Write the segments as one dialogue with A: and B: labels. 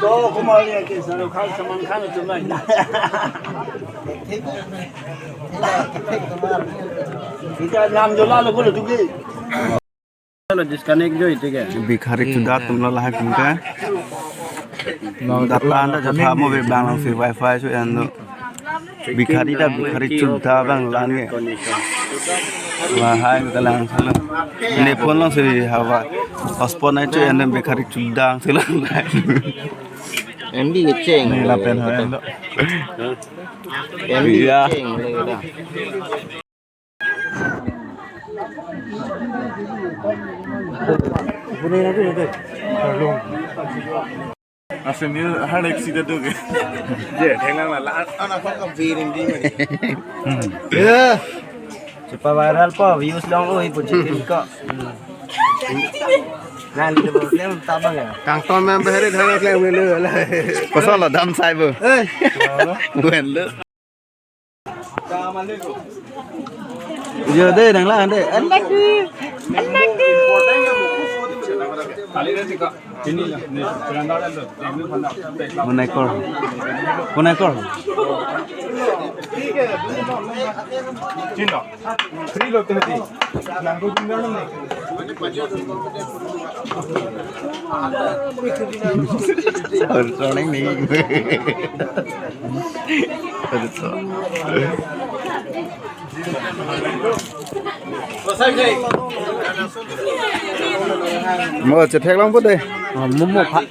A: तो कुमारिया के सर खाल सामान खाने तो नहीं इनका नाम जो लाल बोलो तुझे चलो डिस्कनेक्ट जो ठीक है
B: भिखारी चुदा तुम लोग लाहे कुंका दाता anda jatha mo be bang lang fi wifi so ando भिखारी चुदा bang lan ge wa hai ka lang sala ne phone lang se hawa hotspot nai cho ando भिखारी चुदा se lang lai
C: em đi cái chèn
B: ni la pen ho ando
C: em đi cái chènเลยนะ
B: Asli hal accident tu ke? Je, tengah malah. Anak kau kampi ni dia ni.
A: ya cepat viral pa views long oi puji kok nah ni problem tabang ya
B: Kang ton memang berhari hari kelak melu lah. Pasal lah dam cyber. Bukan lu. Giờ đây đang là đây. Anak ni. Monekor.
D: Cina. Free lo tu hati. Langgo tinggal ni.
B: Orang ni. Mau cetek lang pun deh.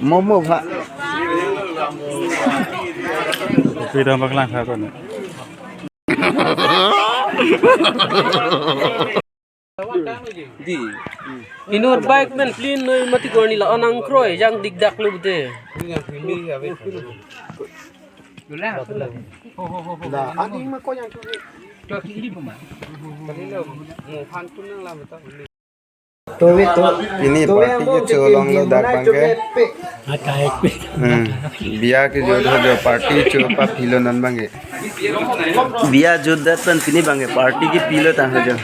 B: Momo pak. Tidak bakalan kau ni.
E: Di inur bike men clean noi mati korni la anang kroy jang digdak lu bute
B: Ini party ke colong lo dak bangke. Biya ke jodoh party coba pilonan bangke. Biya jodoh tan sini bangke party ki pilot ah jo.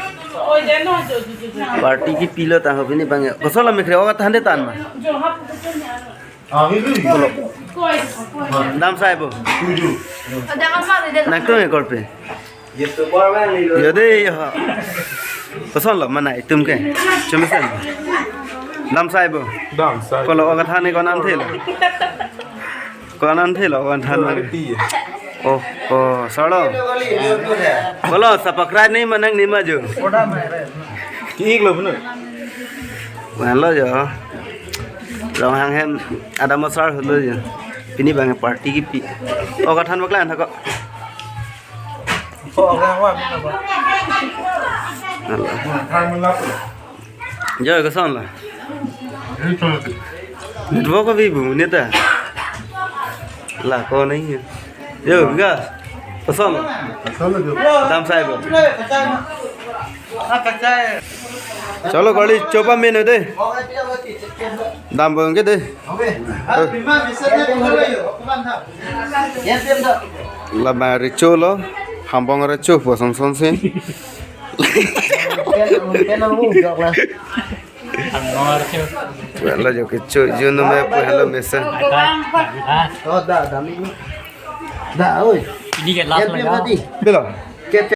B: Party ki pilot ah ini bangke. Kosola mikre oga tande tan ma. Dam saibo. Nak tu ekor pe. Yode ya. Kosola mana itu ke? Cuma sen. Dam saibo.
D: Dam sai.
B: Kalau oga thane ko nan thelo. Ko nan thelo oga than. Oh, solo. Kalau subscribe ni manang ni maju.
D: Kik lo benar.
B: Halo jo. Rong hang hem ada masar halo jo. Ini bang party ki pi. Oh ka than baklan thako.
D: Oh, orang awak apa? Thang melap.
B: Jo ka son la. Dua ko vi bu ni ta. La ko nahi. Yo ga. Pesan. Dam sai bo. चलो गाड़ी चौपा में दे दाम बोंगे दे लबा रिचो लो हम बोंग रिचो पसंद सन से Well, जो कि जो में पहले में से
A: dah oi ini ke last lagi
B: below